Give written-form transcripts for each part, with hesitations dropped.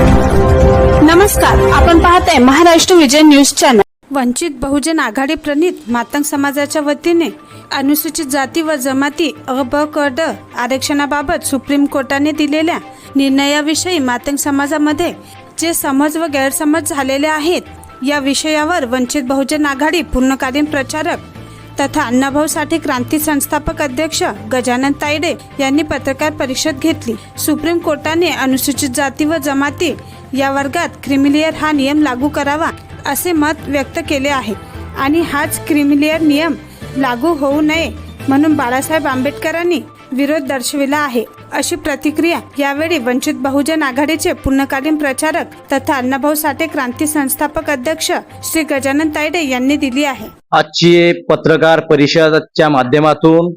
नमस्कार, आपण पाहताय महाराष्ट्र विजय न्यूज चॅनल। वंचित बहुजन आघाडी प्रणित मातंग समाजाच्या वतीने अनुसूचित जाती व जमाती अ ब क ड आरक्षणाबाबत सुप्रीम कोर्टाने दिलेल्या निर्णयाविषयी मातंग समाजामध्ये जे समज व गैरसमज झालेले आहेत, या विषयावर वंचित बहुजन आघाडी पूर्णकालीन प्रचारक तथा अण्णाभाऊ साठे क्रांती संस्थापक अध्यक्ष गजानन तायडे यांनी पत्रकार परिषद घेतली। सुप्रीम कोर्टाने अनुसूचित जाती व जमाती या वर्गात क्रिमिलेअर हा नियम लागू करावा असे मत व्यक्त केले आहे आणि हाच क्रिमिलेअर नियम लागू होऊ नये म्हणून बाळासाहेब आंबेडकरांनी विरोध दर्शविला आहे, अशी प्रतिक्रिया यावेळी वंचित बहुजन आघाडीचे पूर्णकालीन प्रचारक तथा अण्णाभाऊ साठे क्रांती संस्थापक अध्यक्ष श्री गजानन तायडे यांनी दिली आहे। आजची पत्रकार परिषदच्या माध्यमातून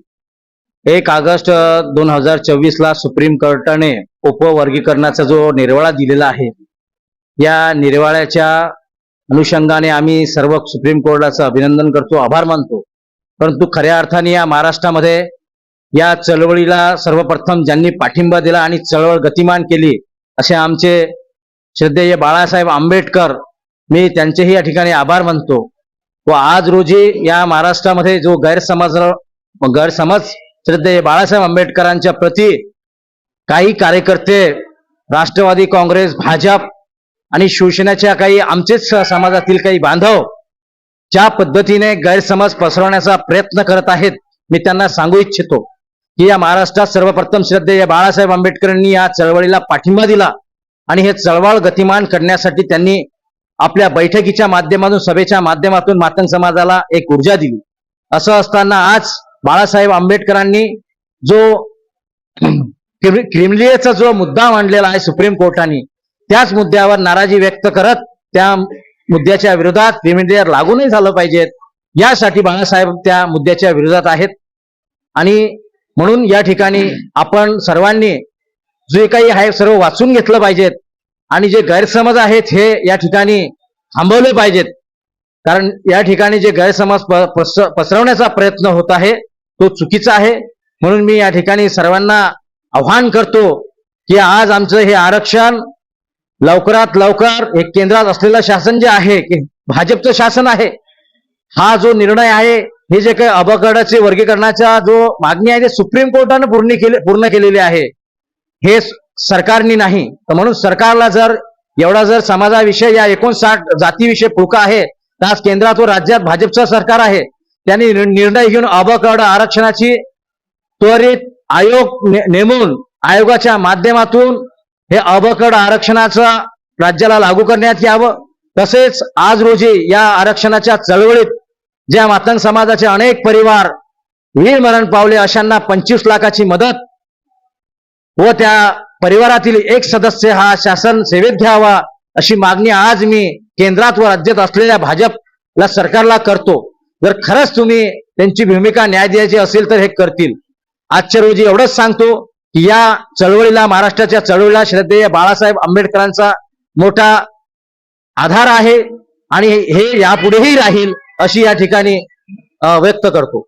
1 ऑगस्ट 2024 ला सुप्रीम कोर्टाने उपवर्गीकरणाचा जो निर्वाळा दिलेला आहे, या निर्वाळ्याच्या अनुषंगाने आम्ही सर्व सुप्रीम कोर्टाचं अभिनंदन करतो, आभार मानतो। परंतु खऱ्या अर्थाने या महाराष्ट्रामध्ये या चळवळीला सर्वप्रथम ज्यांनी पाठिंबा दिला आणि चळवळ गतिमान केली असे आमचे श्रद्धेय बाळासाहेब आंबेडकर, मी त्यांचेही या ठिकाणी आभार मानतो। व आज रोजी या महाराष्ट्रामध्ये जो गैरसमज श्रद्धेय बाळासाहेब आंबेडकरांच्या प्रति काही कार्यकर्ते राष्ट्रवादी काँग्रेस, भाजप आणि शिवसेनेच्या काही आमचेच समाजातील काही बांधव ज्या पद्धतीने गैरसमज पसरवण्याचा प्रयत्न करत आहेत, मी त्यांना सांगू इच्छितो की या महाराष्ट्रात सर्वप्रथम श्रद्धेय बाळासाहेब आंबेडकरांनी या चळवळीला पाठिंबा दिला आणि हे चळवळ गतिमान करण्यासाठी त्यांनी आपल्या बैठकीच्या माध्यमातून, सभेच्या माध्यमातून मातंग समाजाला एक ऊर्जा दिली। असं असताना आज बाळासाहेब आंबेडकरांनी जो क्रिमिलेअरचा जो मुद्दा मांडलेला आहे सुप्रीम कोर्टाने, त्याच मुद्द्यावर नाराजी व्यक्त करत त्या मुद्द्याच्या विरोधात क्रिमिलेअर लागू नाही झालं पाहिजेत यासाठी बाळासाहेब त्या मुद्द्याच्या विरोधात आहेत। आणि म्हणून या ठिकाणी आपण सर्वांनी जे काही आहे सर्व वाचून घेतलं पाहिजेत आणि जे गैरसमज आहेत हे या ठिकाणी थांबवले पाहिजेत, कारण या ठिकाणी जे गैरसमज पसरवण्याचा प्रयत्न होत आहे तो चुकीचा आहे। म्हणून मी या ठिकाणी सर्वांना आव्हान करतो की आज आमचं हे आरक्षण लवकरात लवकर हे केंद्रात असलेलं शासन जे आहे, भाजपचं शासन आहे, हा जो निर्णय आहे, हे जे काही अबकडाचे वर्गीकरणाचा जो मागणी आहे ते सुप्रीम कोर्टाने पूर्ण केलेली आहे, हे सरकारने नाही। तर म्हणून सरकारला जर एवढा जर समाजाविषयी या 59 जातीविषयी पुळका आहे, तर आज केंद्रात व राज्यात भाजपचं सरकार आहे, त्यांनी निर्णय घेऊन अबकड आरक्षणाची त्वरित आयोग नेमून आयोगाच्या माध्यमातून हे अबकड आरक्षणाचा राज्याला लागू करण्यात यावं। तसेच आज रोजी या आरक्षणाच्या चळवळीत ज्या मातंग समाजाचे अनेक परिवार वीरमरण पावले, अशांना 25 लाखाची मदत व त्या परिवारातील एक सदस्य हा शासन सेवेत घ्यावा अशी मागणी आज मी केंद्रात व राज्यात असलेल्या भाजपला सरकारला करतो। जर खरंच तुम्ही त्यांची भूमिका न्याय द्यायची असेल तर हे करतील। आजच्या रोजी एवढंच सांगतो की या चळवळीला, महाराष्ट्राच्या चळवळीला श्रद्धेय बाळासाहेब आंबेडकरांचा मोठा आधार आहे आणि हे यापुढेही राहील अशी या ठिकाणी व्यक्त करतो।